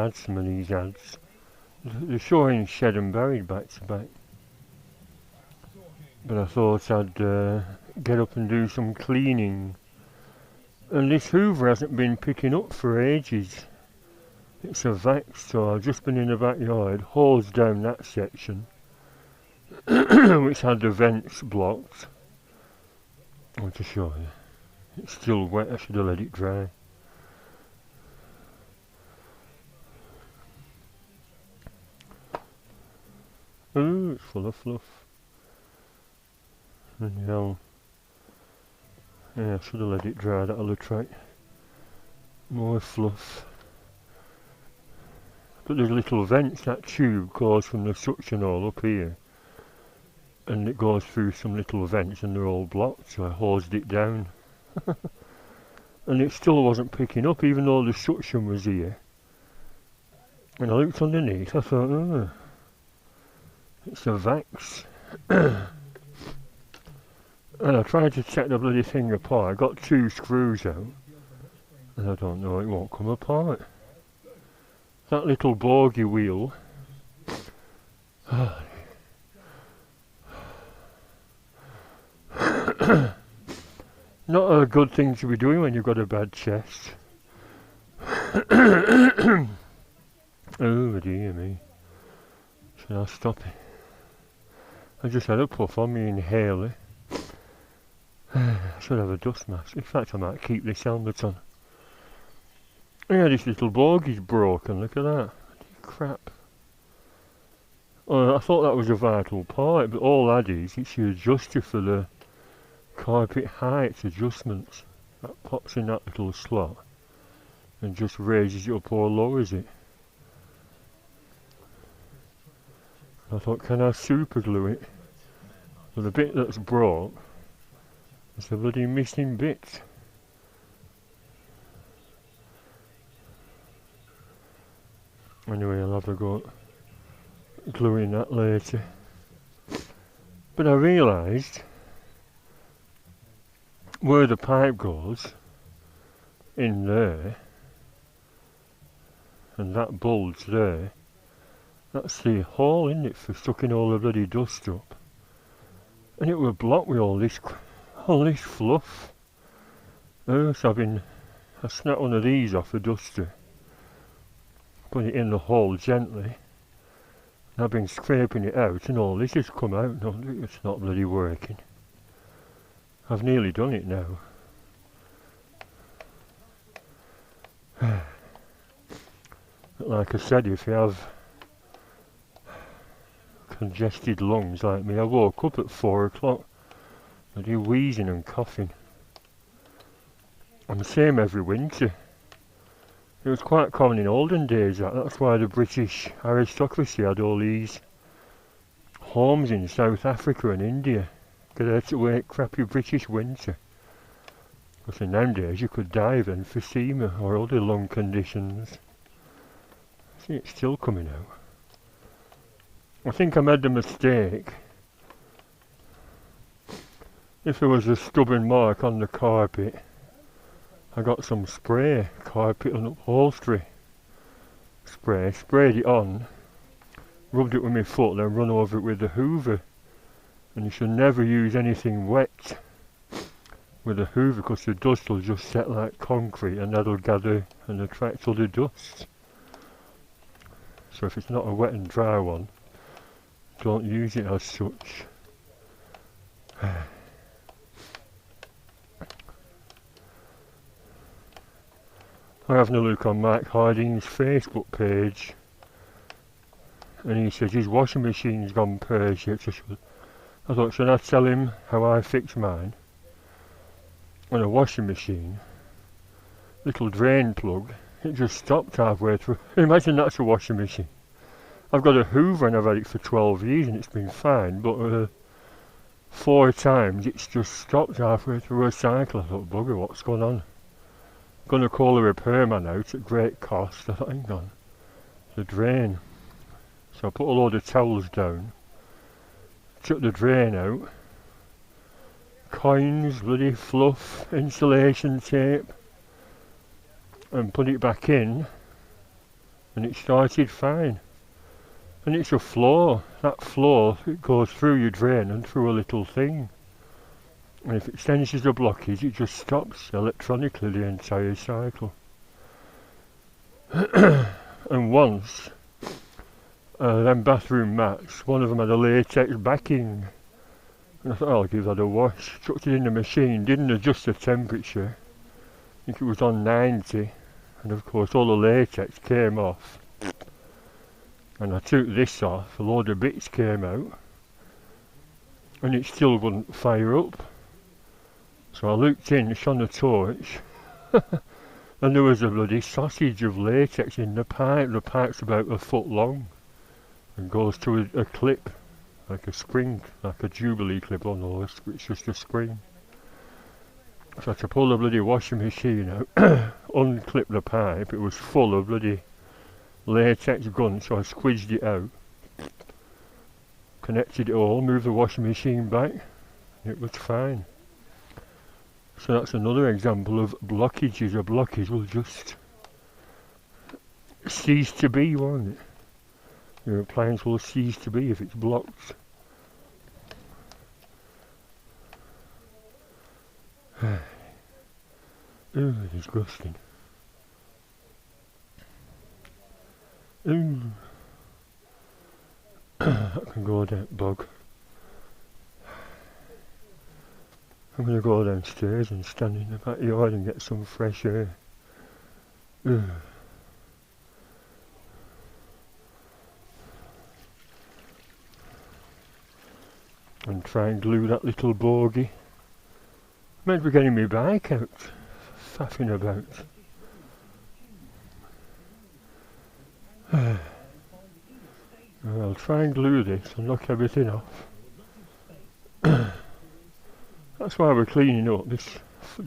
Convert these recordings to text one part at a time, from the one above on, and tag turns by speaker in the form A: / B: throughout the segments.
A: had some of these ads. They're showing shed and buried back to back. But I thought I'd get up and do some cleaning. And this hoover hasn't been picking up for ages. It's a vax, so I've just been in the backyard, hosed down that section, which had the vents blocked. I want to show you. It's still wet, I should have let it dry. Ooh, it's full of fluff. And yeah, I should have let it dry, that'll attract more fluff. But there's little vents, that tube goes from the suction hole up here. And it goes through some little vents and they're all blocked, so I hosed it down. And it still wasn't picking up, even though the suction was here. And I looked underneath, I thought, oh, it's a vax. And I tried to take the bloody thing apart. I got 2 screws out, and I don't know, it won't come apart. That little bogey wheel. Not a good thing to be doing when you've got a bad chest. Oh dear me. Should I stop it? I just had a puff on me inhaler. I should have a dust mask. In fact, I might keep this helmet on. Yeah, this little bogey's broken, look at that. Crap. I thought that was a vital part, but all that is, it's your adjuster for the carpet height adjustments. That pops in that little slot and just raises it up or lowers it. I thought, can I super glue it? Well, the bit that's broke is the bloody missing bit. Anyway, I'll have a go at gluing that later. But I realised where the pipe goes, in there, and that bulge there, that's the hole, isn't it, for sucking all the bloody dust up. And it was blocked with all this fluff. So I snapped one of these off a duster, put it in the hole gently, and I've been scraping it out, and all this has come out. No, it's not bloody working. I've nearly done it now. But like I said, if you have congested lungs like me, I woke up at 4 o'clock. I do wheezing and coughing. I'm the same every winter. It was quite common in olden days, that's why the British aristocracy had all these homes in South Africa and India, because they had to wait crappy British winter. Because in them days you could die of emphysema or other lung conditions. See, it's still coming out. I think I made the mistake. If there was a stubborn mark on the carpet, I got some spray, carpet and upholstery spray, sprayed it on, rubbed it with my foot, then run over it with the hoover. And you should never use anything wet with a hoover, because the dust will just set like concrete and that'll gather and attract other dust. So if it's not a wet and dry one, don't use it as such. I'm having a look on Mike Harding's Facebook page, and he says his washing machine's gone pear-shaped. I thought, should I tell him how I fix mine? On a washing machine, little drain plug, it just stopped halfway through. Imagine that's a washing machine. I've got a hoover and I've had it for 12 years and it's been fine, but 4 times it's just stopped halfway through a cycle. I thought, bugger, what's going on? Gonna call a repairman out at great cost. I thought, hang on, the drain. So I put a load of towels down, took the drain out, coins, bloody fluff, insulation tape, and put it back in, and it started fine. And it's a floor. That floor, it goes through your drain and through a little thing. And if it senses a blockage, it just stops electronically the entire cycle. And once, them bathroom mats, one of them had a latex backing. And I thought, I'll give that a wash. Chucked it in the machine, didn't adjust the temperature. I think it was on 90. And of course all the latex came off. And I took this off, a load of bits came out. And it still wouldn't fire up. So I looked in, shone a torch. And there was a bloody sausage of latex in the pipe. The pipe's about a foot long. And goes to a clip. Like a spring, like a Jubilee clip almost, it's just a spring. So I had to pull the bloody washing machine out, unclip the pipe, it was full of bloody latex gun, so I squeezed it out, connected it all, moved the washing machine back, it was fine. So that's another example of blockages. A blockage will just cease to be, won't it? Your appliance will cease to be if it's blocked. Ooh, disgusting. Ooh. That can go down, bug. I'm going to go downstairs and stand in the backyard and get some fresh air. Ooh. And try and glue that little bogey. Meant to be getting my bike out, faffing about. I'll try and glue this and knock everything off. That's why we're cleaning up this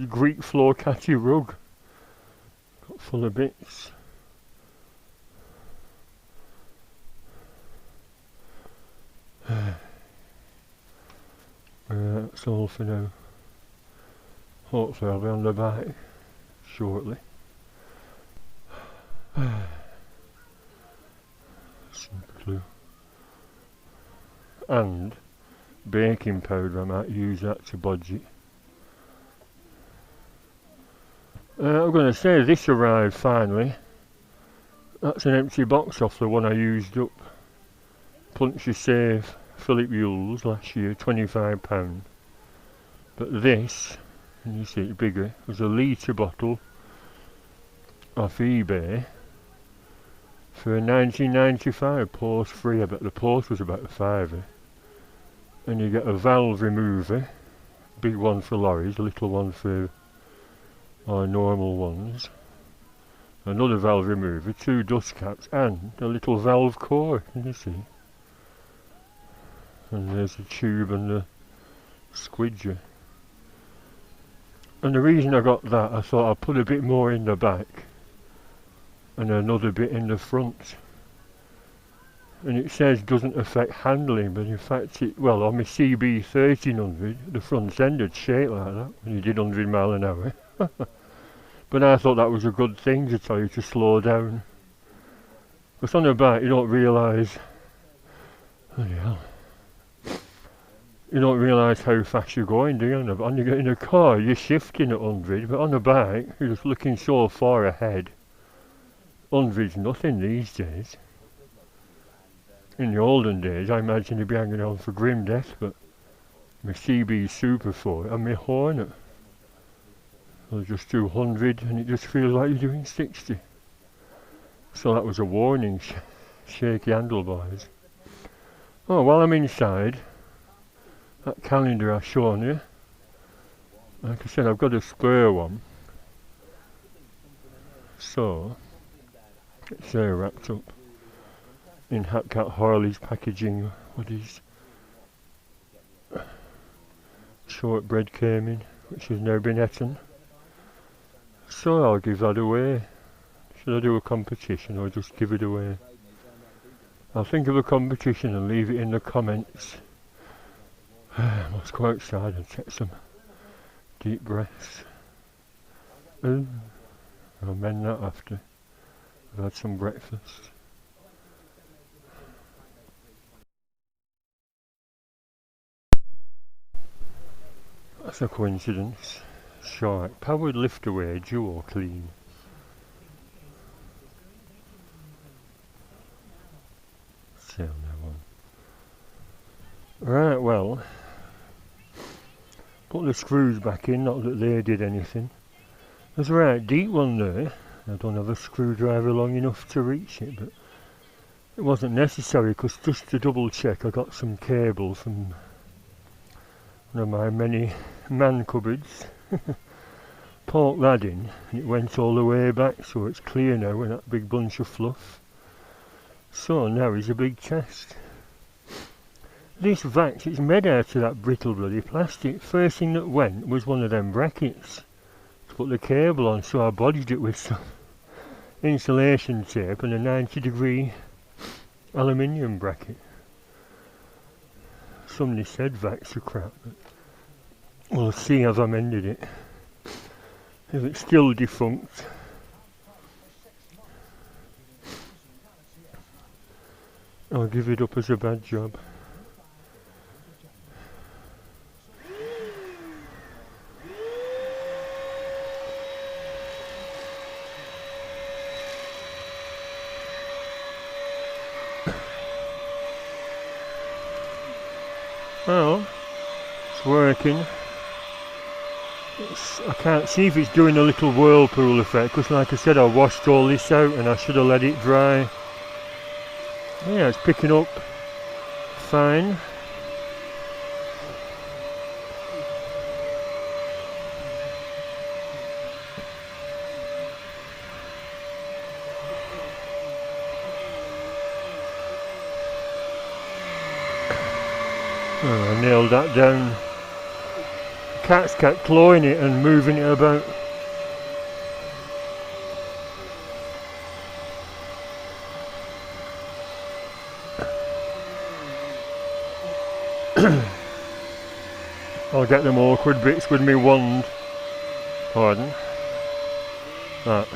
A: Greek floor catty rug. Got full of bits. That's all for now. Hopefully I'll be on the bike shortly. Super glue. And baking powder, I might use that to bodge it. I'm going to say this arrived finally. That's an empty box off the one I used up. Punchy Safe Philip Yules last year, £25. But this, and you see it bigger, was a litre bottle off eBay for £19.95, post free. I bet the post was about a £5. And you get a valve remover, big one for lorries, a little one for our normal ones, another valve remover, 2 dust caps, and a little valve core, can you see? And there's the tube and the squidger. And the reason I got that, I thought I'd put a bit more in the back and another bit in the front. And it says doesn't affect handling, but in fact it, well, on my CB 1300 the front end would shake like that when you did 100 mile an hour. But I thought that was a good thing to tell you to slow down. Because on the bike you don't realise, bloody hell, you don't realise how fast you're going, do you? In a car you're shifting at 100, but on a bike you're just looking so far ahead. 100's nothing these days. In the olden days, I imagine you'd be hanging on for grim death, but my CB Super 4 and my Hornet, I'll just do 100 and it just feels like you're doing 60. So that was a warning, shaky handlebars. Oh, while I'm inside, that calendar I've shown you, like I said, I've got a spare one. So, it's there wrapped up in Hatcat Harley's packaging. What is shortbread came in, which has now been eaten. So I'll give that away. Should I do a competition or just give it away? I'll think of a competition and leave it in the comments. I must go outside and take some deep breaths. I'll mend that after. I've had some breakfast. That's a coincidence. Shark. Powered lift away, duo clean. Sail now on. Right, well. Put the screws back in, not that they did anything. There's a right deep one there. I don't have a screwdriver long enough to reach it, but it wasn't necessary because just to double check I got some cable from one of my many man cupboards. Poked that in and it went all the way back, so it's clear now with that big bunch of fluff. So now is a big test. This vac, it's made out of that brittle bloody plastic. First thing that went was one of them brackets to put the cable on, so I bodged it with some insulation tape and a 90-degree aluminium bracket. Somebody said vacs are crap, but we'll see as I mended it. If it's still defunct, I'll give it up as a bad job. Well, it's working. I can't see if it's doing a little whirlpool effect, because like I said, I washed all this out and I should have let it dry. Yeah, it's picking up fine. Oh, I nailed that down. The cats kept clawing it and moving it about. I'll get them awkward bits with me wand. Pardon. That.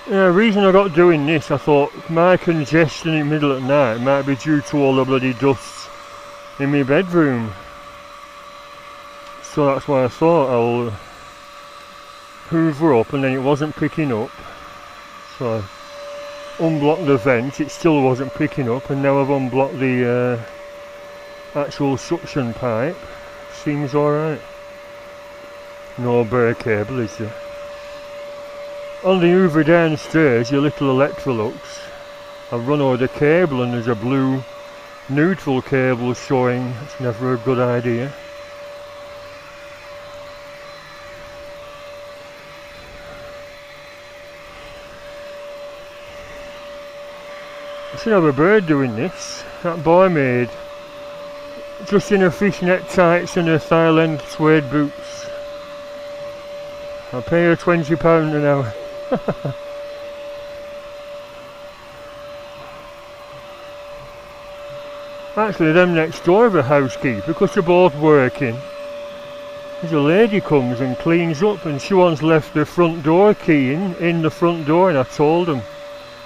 A: Yeah, the reason I got doing this, I thought my congestion in the middle of the night might be due to all the bloody dust in my bedroom. So that's why I thought I'll hoover up, and then it wasn't picking up. So I unblocked the vent, it still wasn't picking up, and now I've unblocked the actual suction pipe. Seems alright. No bare cable, is there? On the hoover downstairs, your little Electrolux, I've run over the cable and there's a blue neutral cable showing. It's never a good idea. I should have a bird doing this. That boy made just in her fishnet tights and her thigh-length suede boots. I'll pay her £20 an hour. Actually, them next door have a housekeeper, because they're both working. There's a lady comes and cleans up, and she once left the front door key in the front door, and I told them.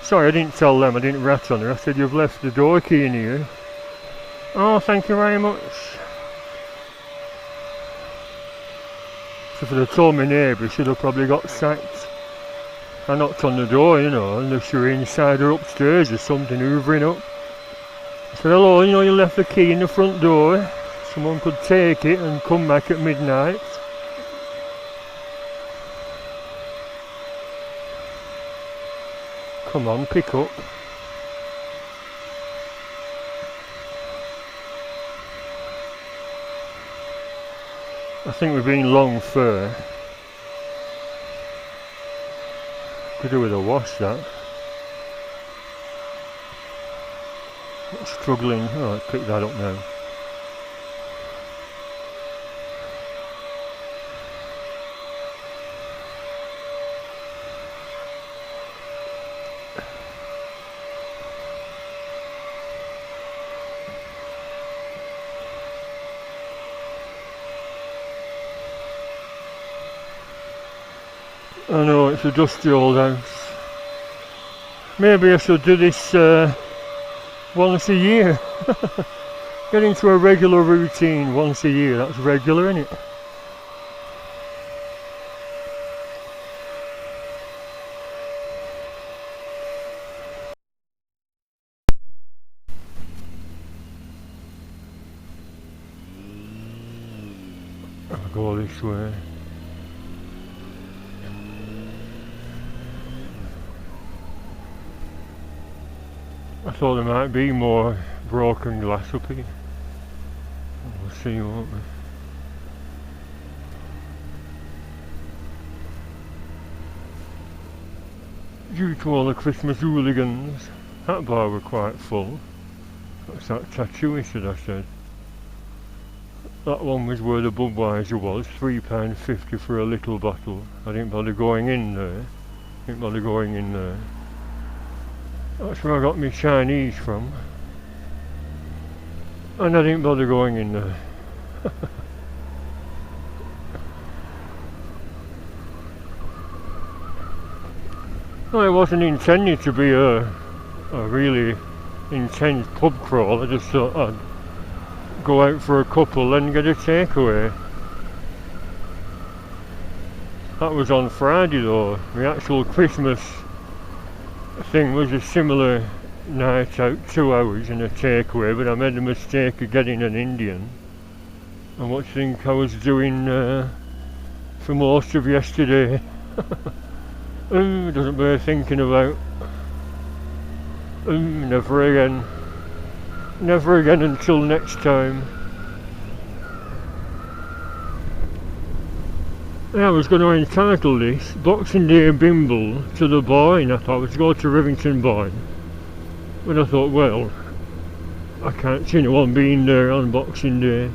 A: Sorry, I didn't tell them, I didn't rat on her. I said, you've left the door key in here. Oh, thank you very much. So if I'd have told my neighbour, she'd have probably got sacked. I knocked on the door, you know, and she were inside or upstairs or something, hoovering up. I said, hello, you know, you left the key in the front door. Someone could take it and come back at midnight. Come on, pick up. I think we've been long fur. Could do with a wash, that. Struggling. Oh, let's pick that up now. I know, it's a dusty old house. Maybe I should do this once a year. Get into a regular routine once a year. That's regular, isn't it? I'll go this way. I thought there might be more broken glass up here. We'll see, won't we? Due to all the Christmas hooligans, that bar were quite full. That's that tattooist that I said. That one was where the Budweiser was, £3.50 for a little bottle. I didn't bother going in there. That's where I got my Chinese from. And I didn't bother going in there. Well, it wasn't intended to be a really intense pub crawl. I just thought I'd go out for a couple and get a takeaway. That was on Friday though. The actual Christmas thing was a similar night out, 2 hours and a takeaway, but I made the mistake of getting an Indian. And what do you think I was doing for most of yesterday? Doesn't bear thinking about. Never again. Never again until next time. I was going to entitle this Boxing Day Bimble to the Barn. I thought I was going to Rivington Barn. But I thought, well, I can't see no one being there on Boxing Day.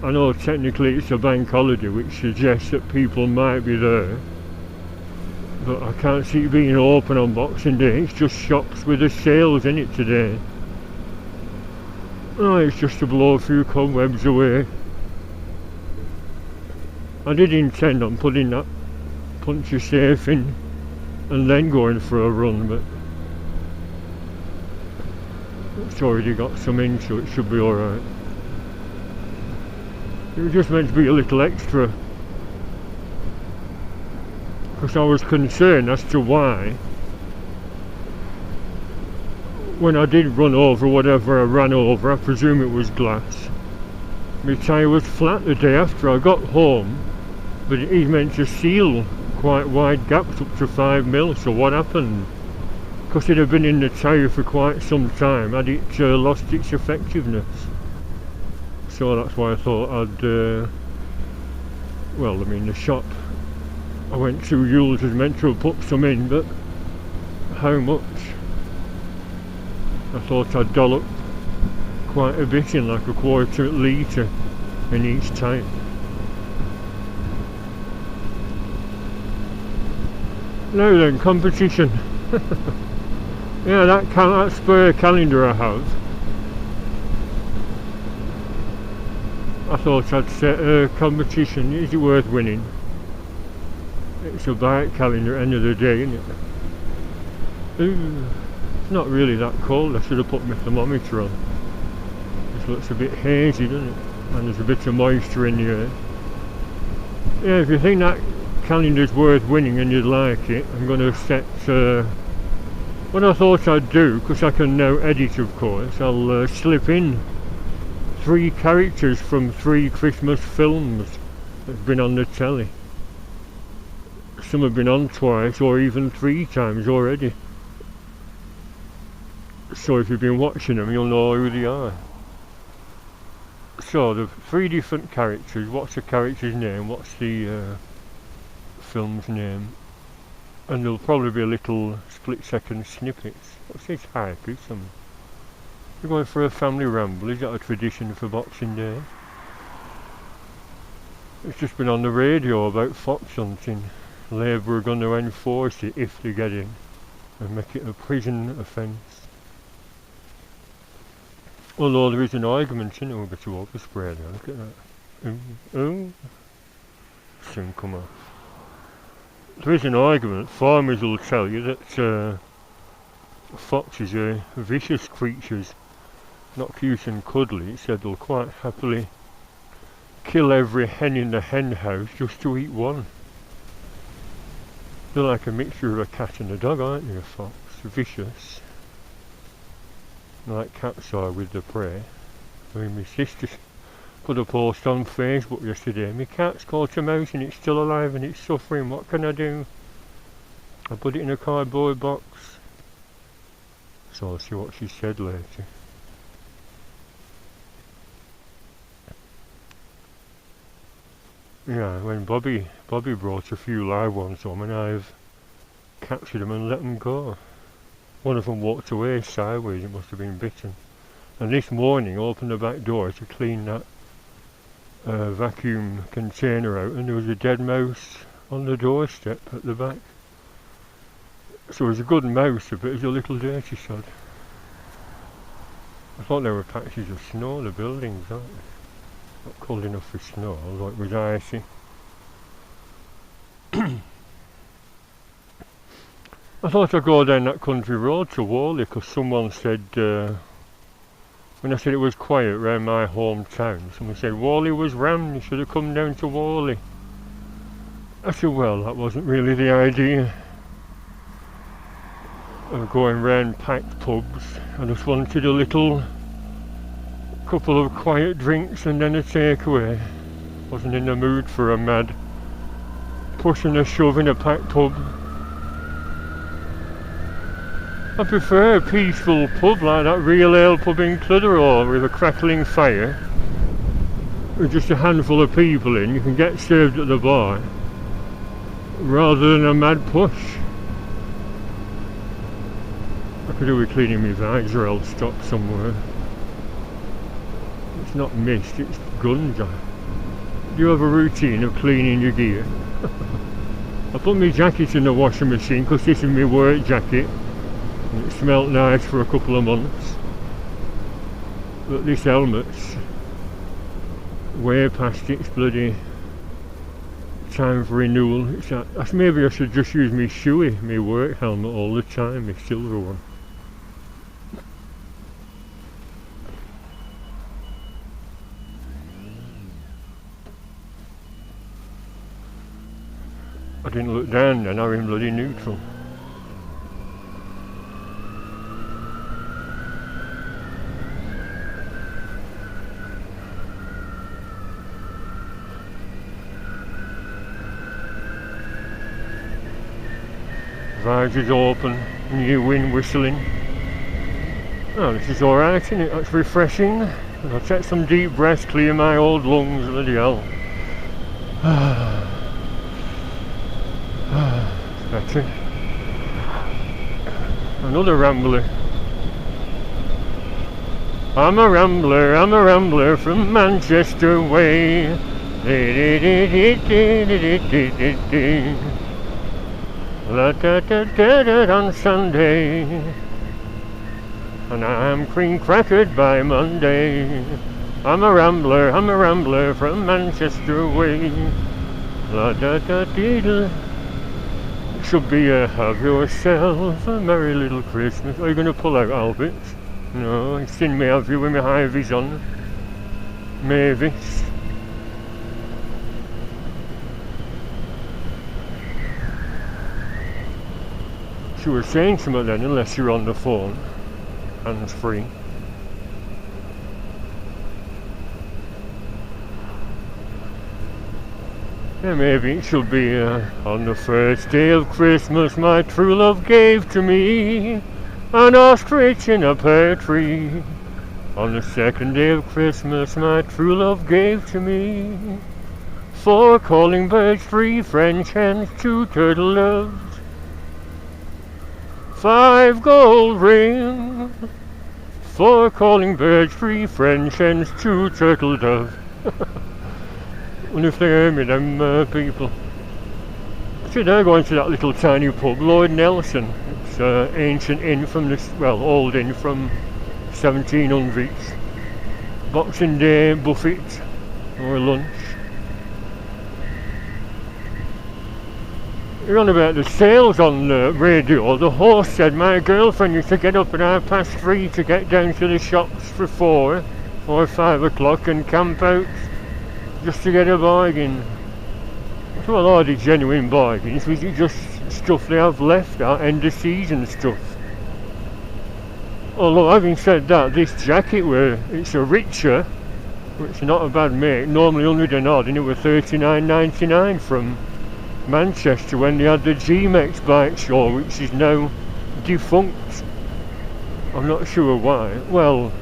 A: I know technically it's a bank holiday, which suggests that people might be there. But I can't see it being open on Boxing Day. It's just shops with the sales in it today. Oh, it's just to blow a few cobwebs away. I did intend on putting that puncture safe in and then going for a run, but it's already got some in, so it should be alright. It was just meant to be a little extra, because I was concerned as to why, when I did run over whatever I ran over, I presume it was glass, my tyre was flat the day after I got home, but it is meant to seal quite wide gaps up to 5mm, so what happened? Because it had been in the tyre for quite some time, had it lost its effectiveness. So that's why I thought I'd, well, I mean the shop I went to Yule's was meant to have put some in, but how much? I thought I'd dollop quite a bit in, like a quarter litre in each tyre. Now then, competition. Yeah, that spare calendar I have, I thought I'd set a competition. Is it worth winning? It's a bike calendar at the end of the day, isn't it? Ooh, it's not really that cold. I should have put my thermometer on. This looks a bit hazy, doesn't it? And there's a bit of moisture in the air. Yeah, if you think that calendar's worth winning and you'd like it, I'm going to set what I thought I'd do, because I can now edit of course, I'll slip in 3 characters from 3 Christmas films that's been on the telly. Some have been on twice or even 3 times already. So if you've been watching them you'll know who they are. So the 3 different characters, what's the character's name, what's the film's name, and there'll probably be a little split-second snippets. What's this hype? We're going for a family ramble. Is that a tradition for Boxing Day? It's just been on the radio about fox hunting. Labour are going to enforce it if they get in and make it a prison offence. Although there is an argument in over to overspray there, look at that. Soon come off. there is an argument. Farmers will tell you that foxes are vicious creatures, not cute and cuddly. It said they'll quite happily kill every hen in the hen house just to eat one. They're like a mixture of a cat and a dog, aren't they, a fox? Vicious. Like cats are with the prey. I mean, my sister put a post on Facebook yesterday. My cat's caught a mouse and it's still alive and it's suffering. What can I do? I put it in a cardboard box. So I'll see what she said later. Yeah, when Bobby brought a few live ones home and I've captured them and let them go. One of them walked away sideways, it must have been bitten. And this morning opened the back door to clean that vacuum container out and there was a dead mouse on the doorstep at the back. So it was a good mouse, but it was a little dirty sod. I thought there were patches of snow, the buildings, aren't they? Not cold enough for snow, although it was icy. I thought I'd go down that country road to Whalley because someone said, when I said it was quiet round my hometown, someone said Whalley was rammed, you should have come down to Whalley. I said, well, that wasn't really the idea of going round packed pubs. I just wanted a little couple of quiet drinks and then a takeaway. Wasn't in the mood for a mad push and a shove in a packed pub. I prefer a peaceful pub like that Real Ale pub in Clitheroe with a crackling fire with just a handful of people in. You can get served at the bar rather than a mad push. I could do with cleaning my visor, I'll stop somewhere. It's not mist, it's guns. Do you have a routine of cleaning your gear? I put my jacket in the washing machine because this is my work jacket. And it smelt nice for a couple of months. But this helmet's way past its bloody time for renewal. Maybe I should just use my shoey, my work helmet all the time, my silver one. I didn't look down then, I'm in bloody neutral. Visors open, new wind whistling. Oh, this is alright, isn't it? That's refreshing. I'll take some deep breaths, clear my old lungs, bloody hell. That's it. Another rambler. I'm a rambler from Manchester way. On Sunday, and I'm cream crackered by Monday. I'm a rambler from Manchester way. La da da dee. It should be a have yourself a merry little Christmas. Are you going to pull out, Albert? No, it's in me have you with my high vis on. Mavis. She was saying something then, unless you're on the phone, hands free. Yeah, maybe it should be on the first day of Christmas my true love gave to me an ostrich in a pear tree. On the second day of Christmas my true love gave to me 4 calling birds, 3 French hens, 2 turtle doves, 5 gold rings, 4 calling birds, 3 French hens, 2 turtle doves. Wonder if they hear me, them people. See, they're going to that little tiny pub, Lord Nelson. It's an ancient inn from this, well, old inn from 1700s. Boxing Day buffet or lunch. You're on about the sales on the radio. The horse said my girlfriend used to get up at 3:30 to get down to the shops for 4 or 5 o'clock and camp out just to get a bargain. Well, are the genuine bargains? Was it just stuff they have left out, end of season stuff? Although having said that, this jacket it's a richer, which is not a bad make, normally 100 and odd, and it was $39.99 from Manchester when they had the G-Mex bike show, which is now defunct. I'm not sure why. Well,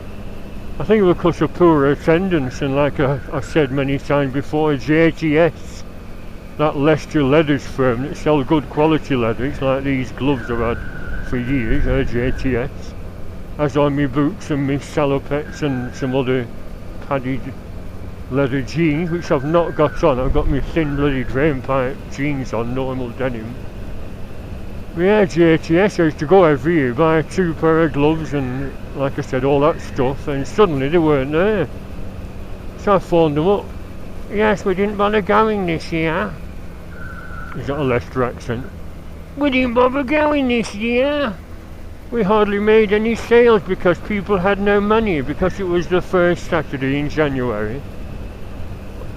A: I think it was because of poor attendance, and like I've said many times before, JTS, that Leicester leathers firm that sell good quality leather, it's like these gloves I've had for years, JTS, has on me boots and me salopettes and some other padded leather jeans, which I've not got on. I've got my thin bloody drain pipe jeans on, normal denim. But yeah, JTS, I used to go every year, buy 2 pair of gloves and, like I said, all that stuff, and suddenly they weren't there. So I phoned them up. Yes, we didn't bother going this year. He's got a Leicester accent. We didn't bother going this year. We hardly made any sales because people had no money, because it was the first Saturday in January.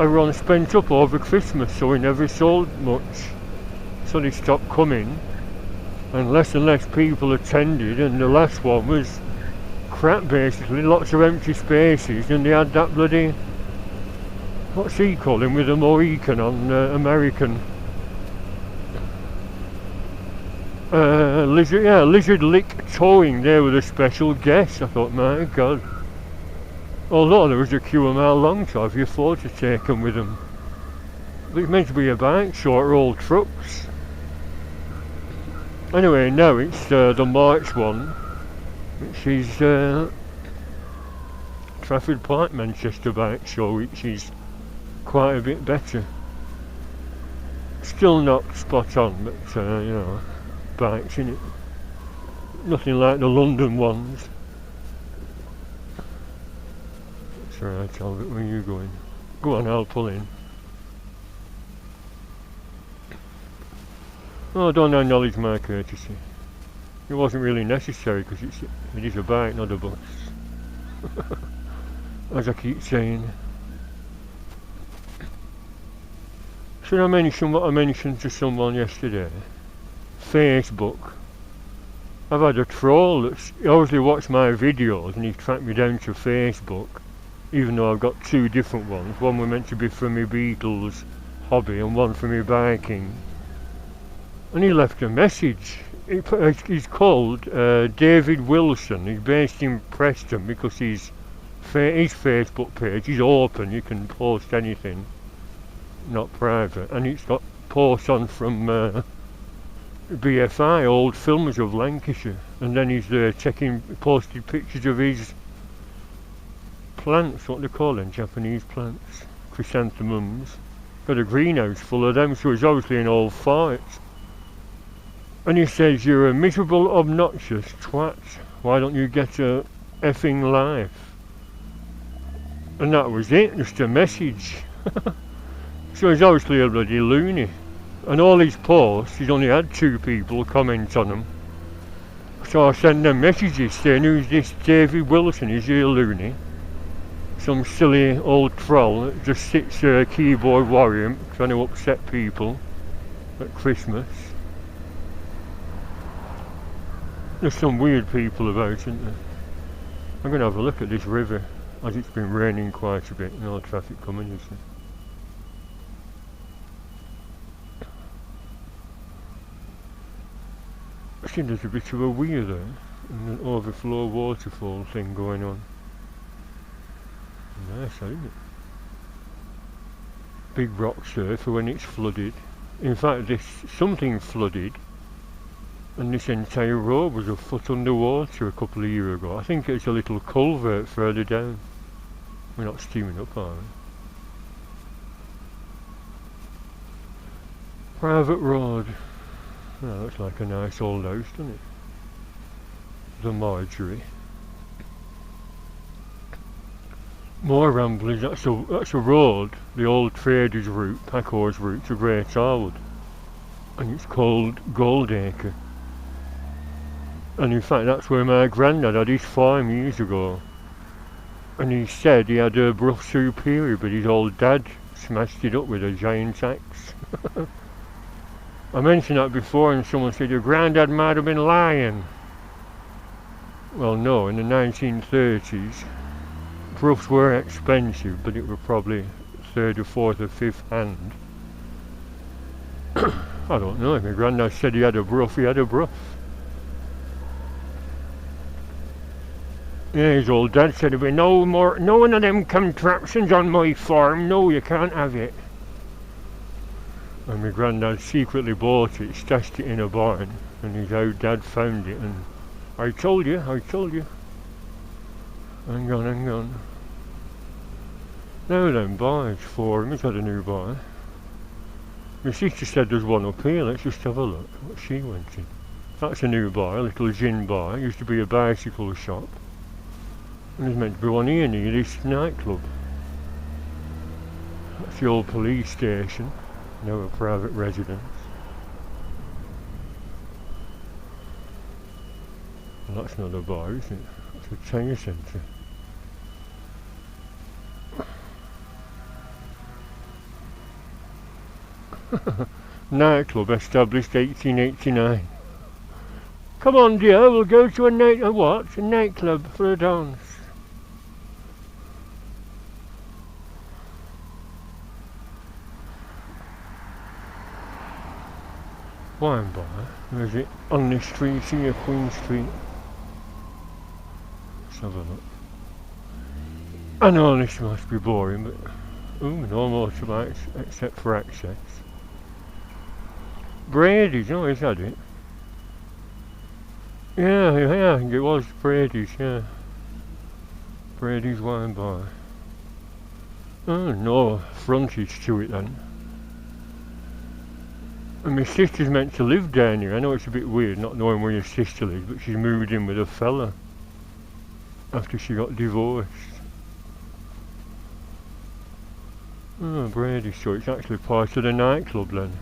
A: Everyone spent up over Christmas, so we never sold much. So they stopped coming, and less people attended, and the last one was crap basically, lots of empty spaces, and they had that bloody, what's he calling with a Mohican on American? Lizard Lick Towing there with a special guest. I thought, my God. Although there was a queue a mile long, so if you afford to take them with them. But it's meant to be a bike, short old trucks. Anyway, now it's the March one, which is Trafford Park Manchester Bike Show, which is quite a bit better. Still not spot on, but you know, bikes in it. Nothing like the London ones. That's right, Albert, where are you going? Go on, I'll pull in. Oh, don't acknowledge my courtesy. It wasn't really necessary because it is a bike, not a bus. As I keep saying. Should I mention what I mentioned to someone yesterday? Facebook. I've had a troll that's obviously watched my videos and he's tracked me down to Facebook, even though I've got 2 different ones. One was meant to be for my Beatles hobby and one for my biking. And he left a message. He's called David Wilson. He's based in Preston because his Facebook page is open. You can post anything, not private. And it's got posts on from BFI, old filmers of Lancashire. And then he's posted pictures of his plants, what they call them, Japanese plants, chrysanthemums. Got a greenhouse full of them, so he's obviously an old fart. And he says, you're a miserable, obnoxious twat. Why don't you get a effing life? And that was it, just a message. So he's obviously a bloody loony. And all his posts, he's only had 2 people comment on them. So I send them messages saying, who's this David Wilson? Is he a loony? Some silly old troll that just sits there, keyboard warrior, trying to upset people at Christmas. There's some weird people about, isn't there? I'm going to have a look at this river, as it's been raining quite a bit and all traffic coming, isn't it? I think there's a bit of a weir there, and an overflow waterfall thing going on. Nice, isn't it? Big rock surf for when it's flooded. In fact, something flooded, and this entire road was a foot underwater a couple of years ago. I think it's a little culvert further down. We're not steaming up, are we? Private road. Oh, looks like a nice old house, doesn't it? The Marjorie. More ramblers. That's a road, the old traders route, Packhorse route to Great Harwood. and it's called Goldacre. And in fact that's where my granddad had his farm years ago. And he said he had a Brough Superior, but his old dad smashed it up with a giant axe. I mentioned that before and someone said your granddad might have been lying. Well no, in the 1930s Broughs were expensive, but it were probably third or fourth or fifth hand. I don't know, if my granddad said he had a Brough, he had a Brough. Yeah, his old dad said there'd be no one of them contraptions on my farm, no you can't have it. And my granddad secretly bought it, stashed it in a barn, and his old dad found it and I told you. Hang on. Now then, boys, for him, he's had a new boy. My sister said there's one up here, let's just have a look what she went in. That's a new bar, a little gin bar, it used to be a bicycle shop. And there's meant to be one here near this nightclub. That's the old police station, now a private residence. Well, that's not a bar, is it? That's a tennis centre. Nightclub established 1889. Come on dear, we'll go to a nightclub for a dance. Wine bar, or is it on this street here, Queen Street? Let's have a look. I know this must be boring, but no motorbikes except for access. Brady's, oh he's had it. Yeah, I think it was Brady's, yeah. Brady's wine bar. Oh no frontage to it then. And my sister's meant to live down here. I know it's a bit weird not knowing where your sister lives, but she's moved in with a fella after she got divorced. Oh, Brady, so it's actually part of the nightclub then.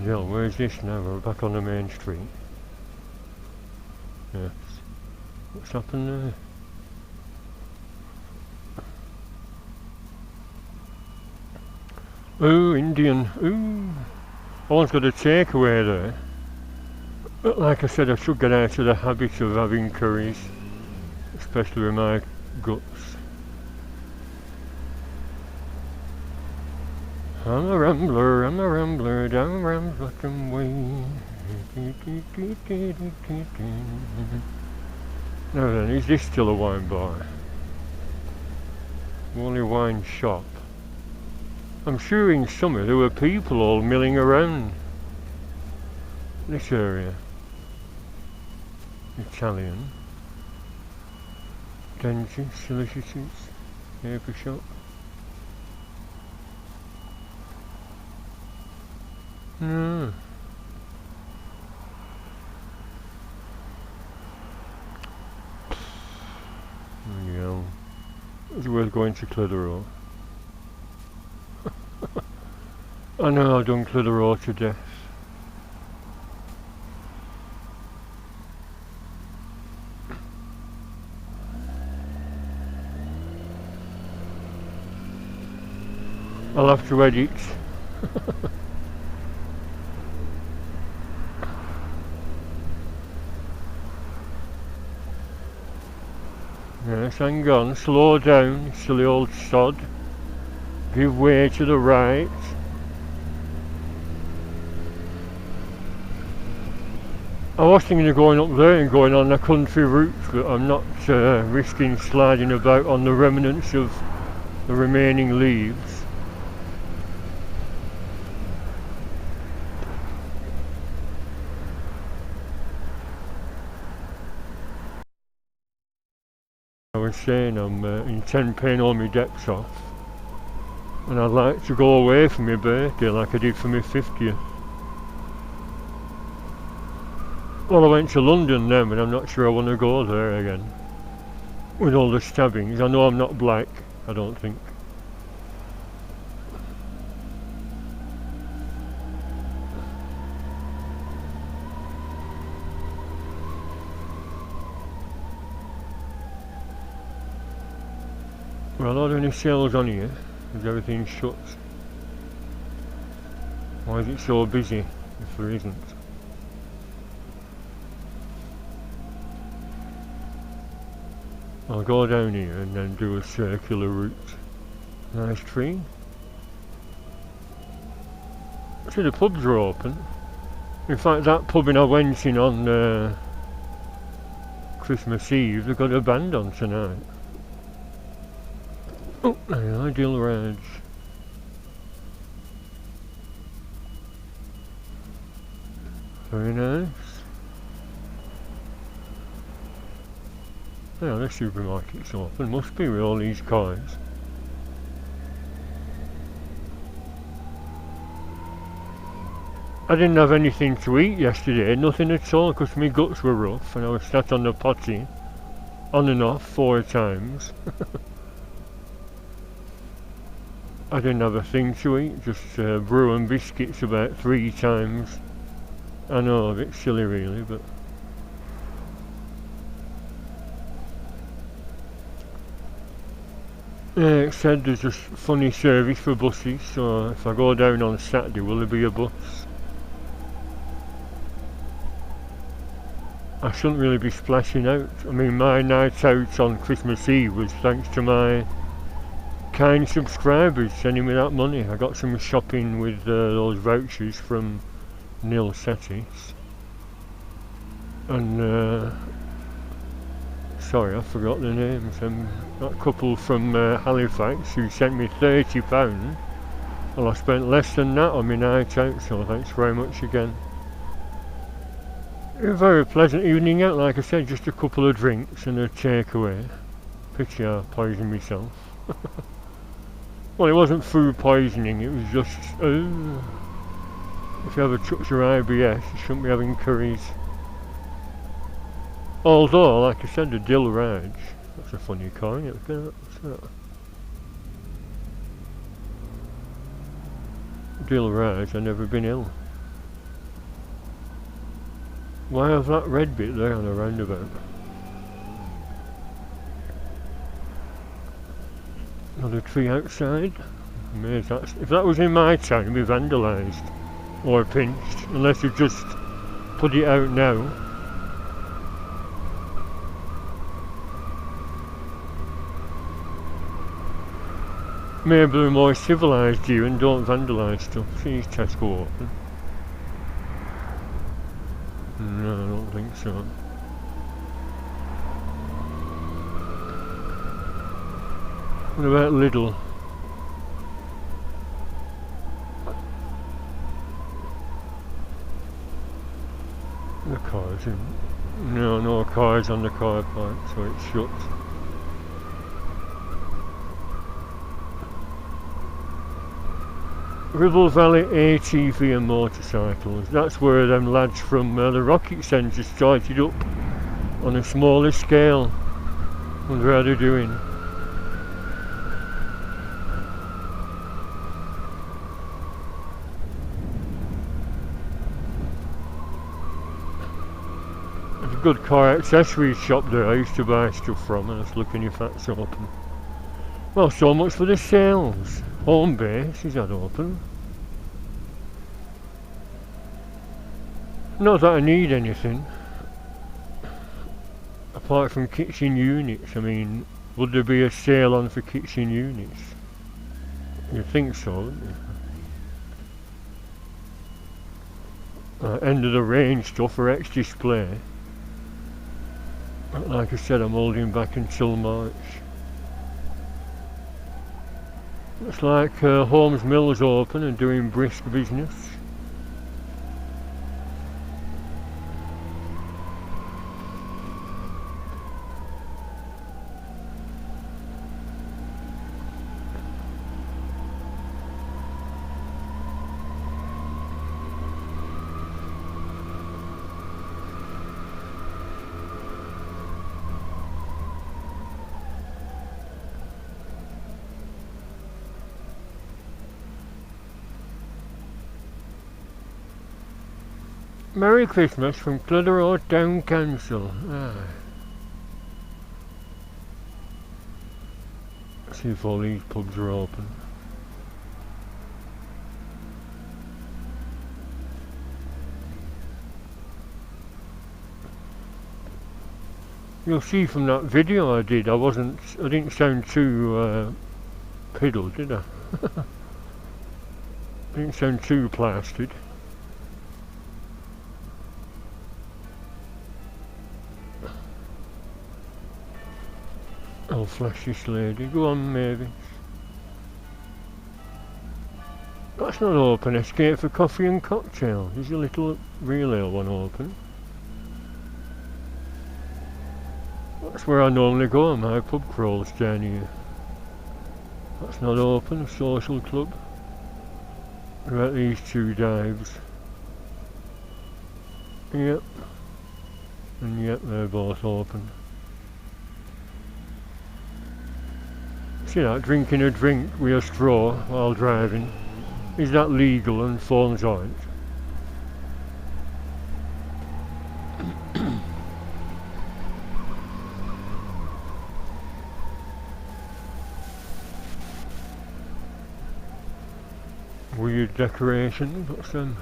A: Yeah, where's this now? We're back on the main street. Yes. What's happened there? Ooh, Indian. Ooh. One's got a takeaway there. But like I said, I should get out of the habit of having curries, especially with my guts. I'm a rambler, down Ramsbottom Way. Now then, is this still a wine bar? Only wine shop. I'm sure in summer there were people all milling around this area. Italian. Dentist, solicitors, paper shop. No. Yeah. It's worth going to Clitheroe. I know I've done Clitheroe to death. I'll have to edit. Yes, hang on, slow down, silly old sod. Give way to the right. I was thinking of going up there and going on the country route, but I'm not risking sliding about on the remnants of the remaining leaves. I was saying I'm intent paying all my debts off, and I'd like to go away for my birthday like I did for my 50th. Well, I went to London then, but I'm not sure I want to go there again. With all the stabbings. I know I'm not black, I don't think. Well, are there any sales on here? Is everything shut? Why is it so busy if there isn't? I'll go down here and then do a circular route. Nice tree. See, the pubs are open. In fact, that pub I went in on Christmas Eve, they've got a band on tonight. Oh, there you are, Dill Raj. Very nice. Yeah, the supermarket's open. Must be with all these cars. I didn't have anything to eat yesterday, nothing at all, because my guts were rough and I was sat on the potty on and off 4 times. I didn't have a thing to eat, just brew and biscuits about 3 times. I know, a bit silly really, but... it said there's a funny service for buses, so if I go down on Saturday, will there be a bus? I shouldn't really be splashing out. I mean, my night out on Christmas Eve was thanks to my kind subscribers sending me that money. I got some shopping with those vouchers from Nil Setis. And, sorry, I forgot the names. That couple from Halifax who sent me £30. Well, I spent less than that on my night out, so thanks very much again. A very pleasant evening out, like I said, just a couple of drinks and a takeaway. Pity I poisoned myself. Well, it wasn't food poisoning, it was just, if you have a touch of IBS, you shouldn't be having curries. Although, like I said, the Dill Raj, that's a funny car, isn't it? Look at that. What's that? Dill Raj, I've never been ill. Why have that red bit there on the roundabout? Another tree outside. Amazed that's, if that was in my town, it'd be vandalised or pinched, unless you just put it out now. Maybe they're more civilised here and don't vandalise stuff. See these Tesco open? No, I don't think so. What about Lidl? The cars in. No cars on the car park, so it's shut. Ribble Valley ATV and motorcycles. That's where them lads from the Rocket Centre started up on a smaller scale. Wonder how they're doing. There's a good car accessories shop there I used to buy stuff from, and I was looking if that's open. Well, so much for the sales. Home base, is that open? Not that I need anything apart from kitchen units. I mean, would there be a sale on for kitchen units? You'd think so, wouldn't you? End of the range stuff for X display. But like I said, I'm holding back until March. Looks like Holmes Mill's open and doing brisk business. Merry Christmas from Clitheroe Town Council. See if all these pubs are open. You'll see from that video I did, I didn't sound too piddled, did I? I didn't sound too plastered. I'll flash this lady. Go on, maybe. That's not open. Escape for coffee and cocktail. Is your little relay one open? That's where I normally go. My pub crawls down here. That's not open. A social club. Right, these two dives. Yep. And yep, they're both open. See that, drinking a drink with a straw while driving, is that legal and phones aren't? Weird decoration, what's them?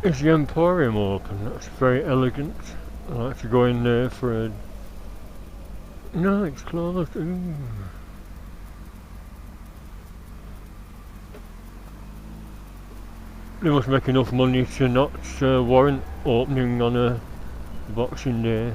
A: Is the Emporium open? That's very elegant. I like to go in there for a... No, it's closed. Ooh. They must make enough money to not warrant opening on a Boxing Day.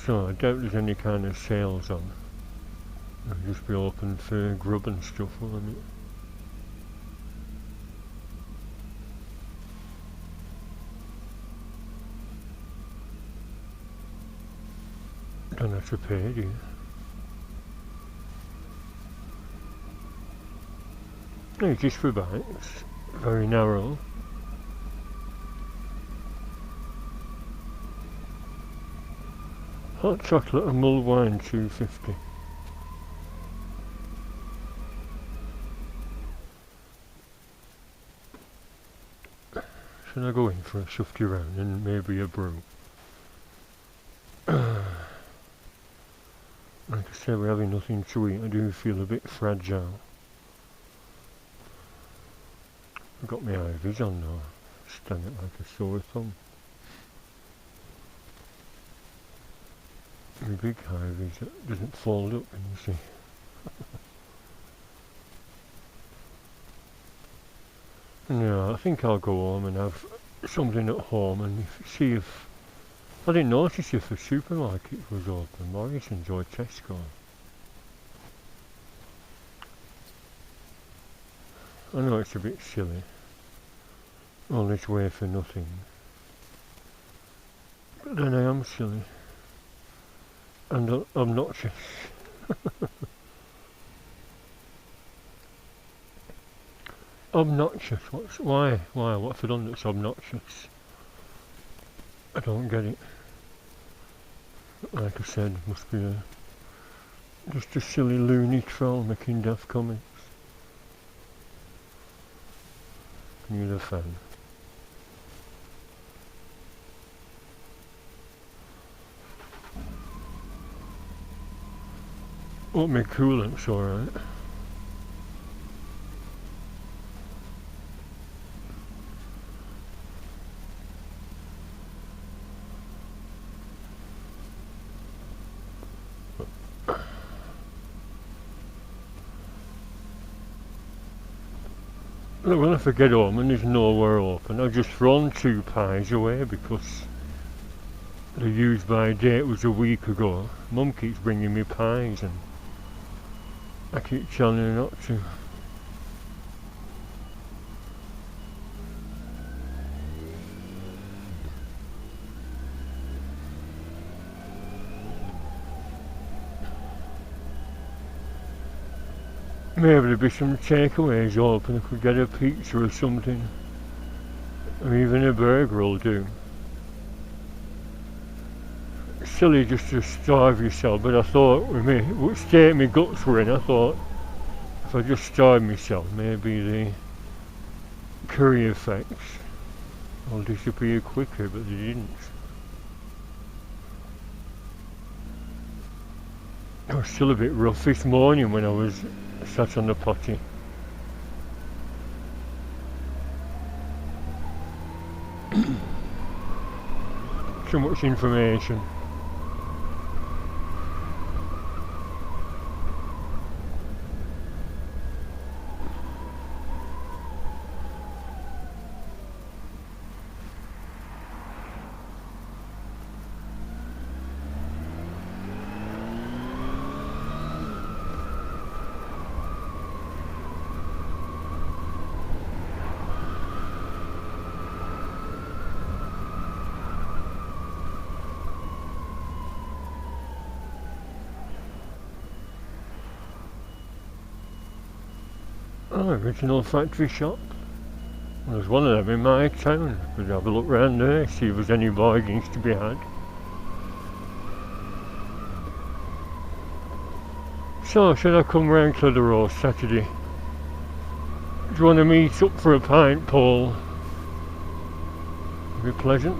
A: So I doubt there's any kind of sales on. It'll just be open for grub and stuff, won't it? Don't have to pay, do you? No, just for bites. Very narrow. Hot chocolate and mulled wine, $2.50. Should I go in for a shufty round and maybe a brew? Like I said, we're having nothing to eat. I do feel a bit fragile. I've got my ivies on now. Stand it like a sore thumb. My big ivies that doesn't fold up, can you see? No, I think I'll go home and have something at home and see if... I didn't notice if the supermarket was open. Morrison's or Tesco. I know it's a bit silly. All this way for nothing. But then I am silly. And obnoxious. Obnoxious? Why? What have I done that's obnoxious? I don't get it. Like I said, must be just a silly loony troll making daft comments. You're the fan. Oh, my coolant's alright. Look, when I forget home and there's nowhere open, I've just thrown 2 pies away because the used by date was a week ago. Mum keeps bringing me pies and I keep telling her not to. Maybe there'd be some takeaways open, I could get a pizza or something. Or even a burger will do. Silly just to starve yourself, but I thought with me, which state my guts were in, I thought if I just starve myself, maybe the curry effects will disappear quicker, but they didn't. I was still a bit rough this morning when I was sat on the potty. Too much information. Oh, original factory shop. There's one of them in my town. Could have a look round there, see if there's any bargains to be had. So, should I come round to the road Saturday? Do you want to meet up for a pint, Paul? It'd be pleasant.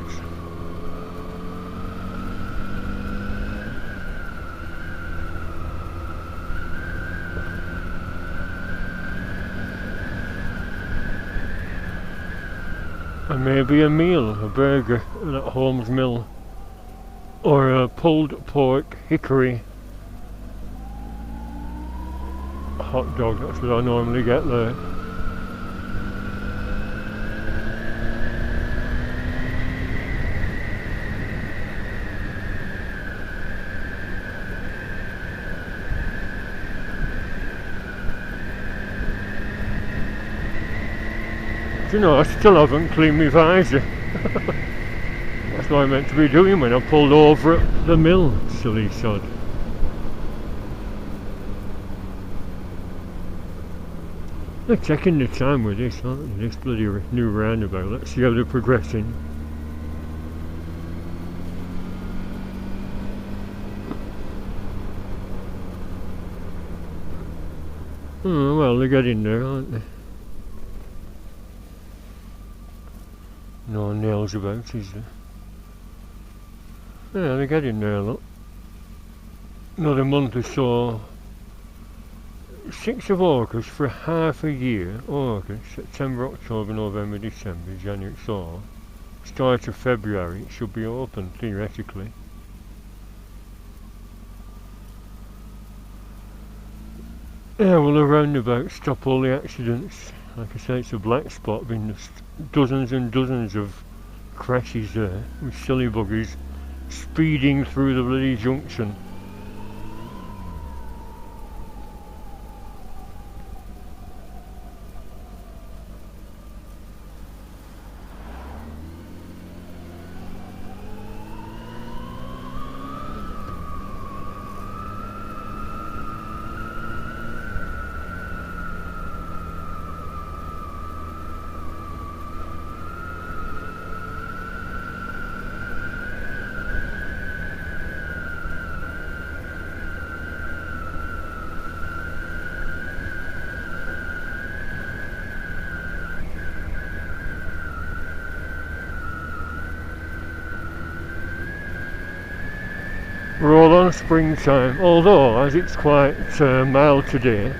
A: And maybe a meal, a burger at Holmes Mill, or a pulled pork hickory hot dog. That's what I normally get there. Do you know, I still haven't cleaned my visor. That's what I meant to be doing when I pulled over at the mill, silly sod. They're taking the time with this, aren't they? This bloody new roundabout. Let's see how they're progressing. Oh, well, they're getting there, aren't they? No nails about, is there? Yeah, they're getting there, look. Another month or so. 6th of August for half a year. August, September, October, November, December, January, so start of February it should be open, theoretically. Yeah, well, the roundabout stop all the accidents. Like I say, it's a black spot, been dozens and dozens of crashes there, with silly buggies speeding through the bloody junction. We're all on springtime, although as it's quite mild today,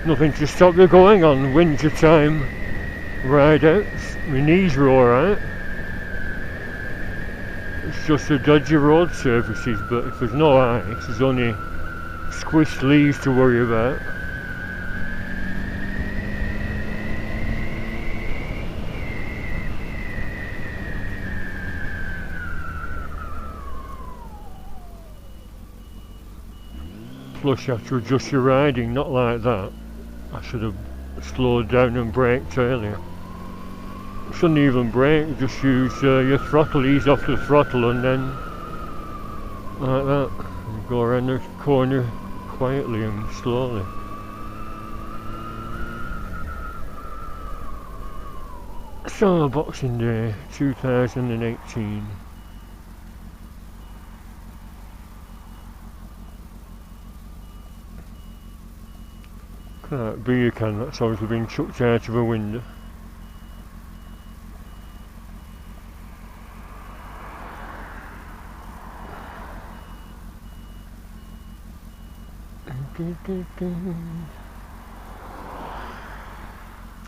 A: nothing to stop you going on wintertime rideouts. My knees are alright. It's just the dodgy road surfaces, but if there's no ice, there's only squished leaves to worry about. Plus you have to adjust your riding, not like that. I should have slowed down and braked earlier. Shouldn't even brake, just use your throttle, ease off the throttle and then like that, and go around the corner quietly and slowly. So, Boxing Day 2018. That beer can that's obviously been chucked out of a window.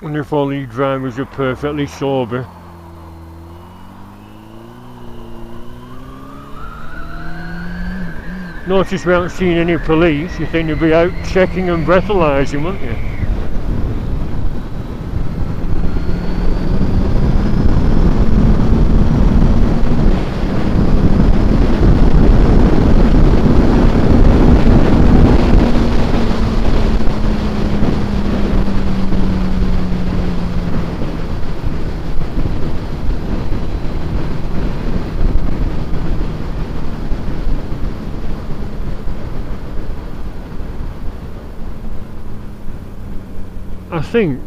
A: Wonder if all these drivers are perfectly sober. Notice we haven't seen any police. You think they'd be out checking and breathalyzing, wouldn't you? I think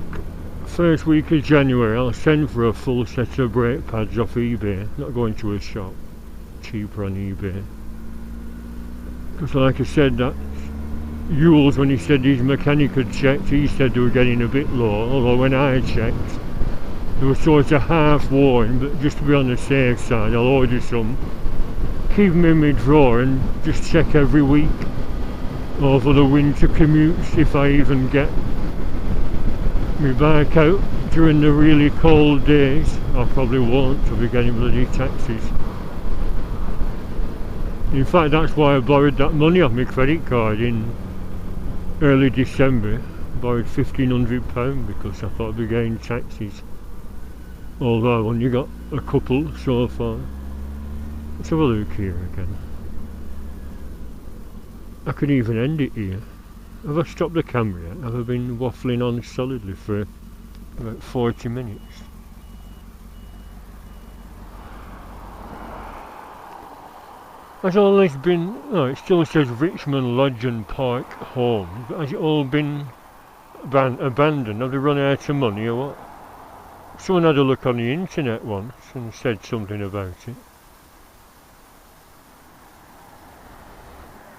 A: first week of January I'll send for a full set of brake pads off eBay, not going to a shop, cheaper on eBay. Because like I said, that Yules, when he said his mechanic had checked, he said they were getting a bit low, although when I checked they were sort of half worn, but just to be on the safe side I'll order some, keep them in my drawer and just check every week over the winter commutes if I even get my bike out during the really cold days. I probably won't, I'll be getting bloody taxis. In fact, that's why I borrowed that money off my credit card in early December. I borrowed £1,500 because I thought I'd be getting taxis. Although I've only got a couple so far. Let's have a look here again. I could even end it here. Have I stopped the camera yet? Have I been waffling on solidly for about 40 minutes? Has all this been... Oh, it still says Richmond Lodge and Park Home, but has it all been abandoned? Have they run out of money or what? Someone had a look on the internet once and said something about it.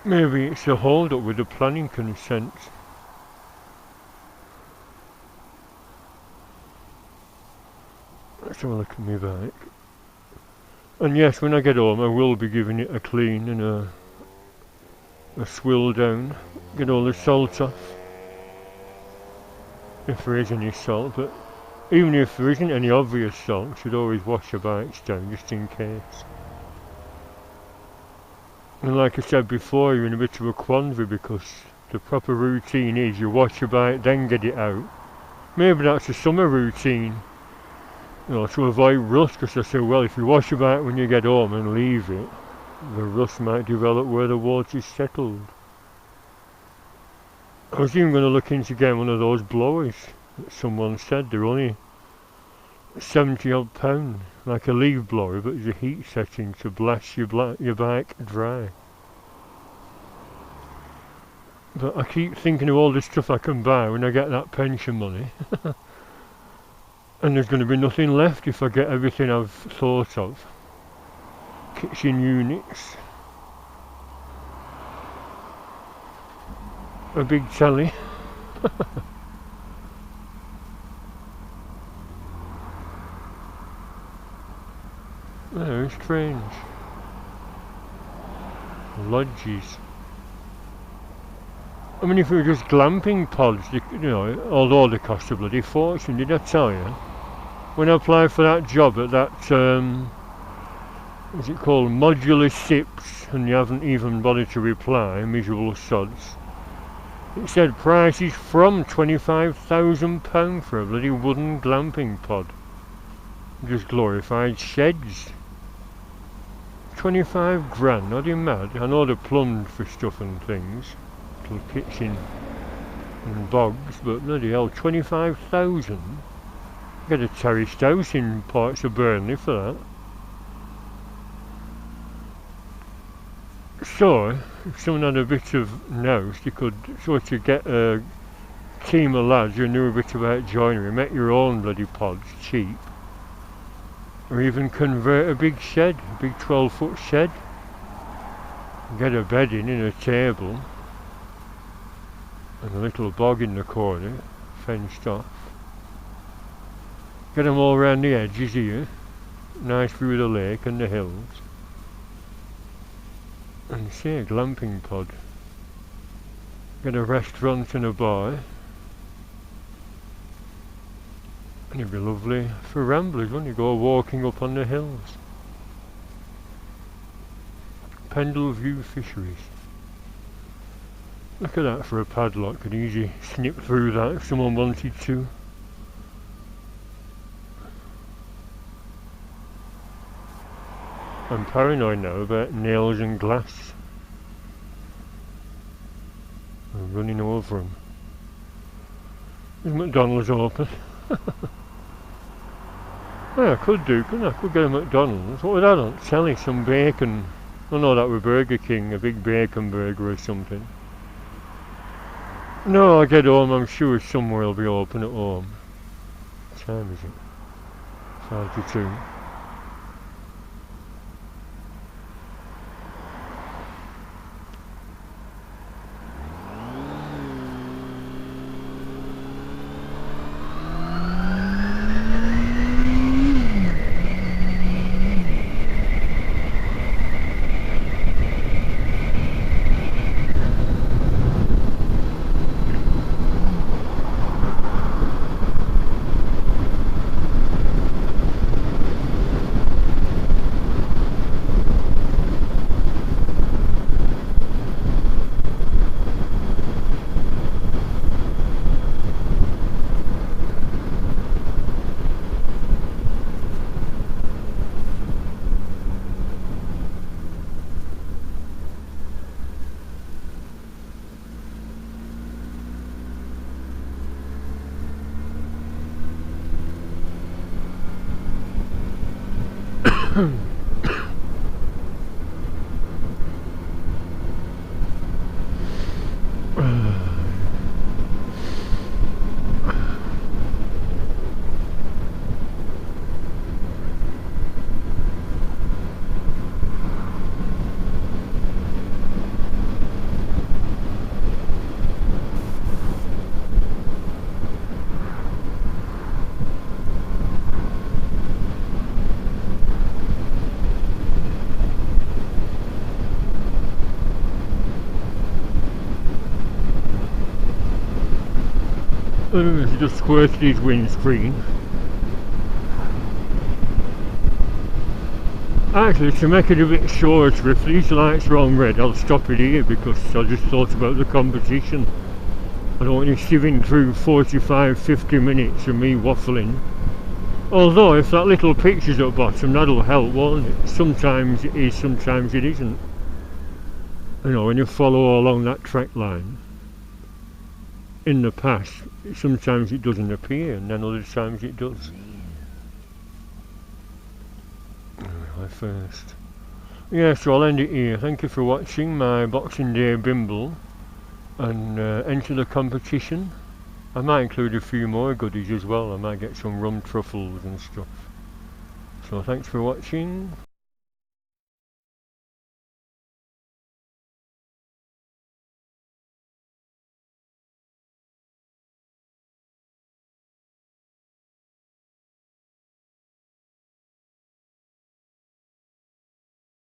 A: Maybe it's a hold up with the planning consent. Let's have a look at my bike. And yes, when I get home I will be giving it a clean and a swill down. Get all the salt off. If there is any salt, but even if there isn't any obvious salt, you should always wash your bikes down just in case. And like I said before, you're in a bit of a quandary because the proper routine is you wash your bike, then get it out. Maybe that's a summer routine, you know, to avoid rust, because I say, well, if you wash your bike when you get home and leave it, the rust might develop where the water's settled. I was even going to look into getting one of those blowers that someone said they're only 70 odd pound, like a leaf blower, but there's a heat setting to blast your bike dry. But I keep thinking of all the stuff I can buy when I get that pension money. And there's going to be nothing left if I get everything I've thought of. Kitchen units, a big telly. Very strange. Lodges. I mean, if it were just glamping pods, you know, although they cost a bloody fortune, did I tell you? When I applied for that job at that, what's it called, Modular Sips, and you haven't even bothered to reply, miserable sods. It said prices from £25,000 for a bloody wooden glamping pod. Just glorified sheds. 25 grand, are you mad? I know they're plumbed for stuff and things, little kitchen and bogs, but bloody hell, 25,000? Get a terraced house in parts of Burnley for that. So, if someone had a bit of nous, you could sort of get a team of lads who knew a bit about joinery, make your own bloody pods cheap, or even convert a big shed, a big 12-foot shed, get a bed in and a table and a little bog in the corner, fenced off. Get them all round the edges here, nice view of the lake and the hills. And see a glamping pod. Get a restaurant and a bar. And it'd be lovely for ramblers when you go walking up on the hills. Pendle View Fisheries. Look at that for a padlock, could easily snip through that if someone wanted to. I'm paranoid now about nails and glass. I'm running over them. Is McDonald's open? Yeah, I could do, couldn't I? I could get a McDonald's. What would I want? Telly, some bacon. Oh no, that were Burger King, a big bacon burger or something. No, I'll get home, I'm sure somewhere will be open at home. What time is it? 5:52. Just squirt his windscreen. Actually, to make it a bit shorter, if these lights are on red, I'll stop it here because I just thought about the competition. I don't want you sitting through 45-50 minutes of me waffling. Although, if that little picture's at bottom, that'll help, won't it? Sometimes it is, sometimes it isn't. You know, when you follow along that track line. In the past, sometimes it doesn't appear, and then other times it does. First. Yeah, so I'll end it here. Thank you for watching my Boxing Day bimble, and enter the competition. I might include a few more goodies as well. I might get some rum truffles and stuff. So thanks for watching.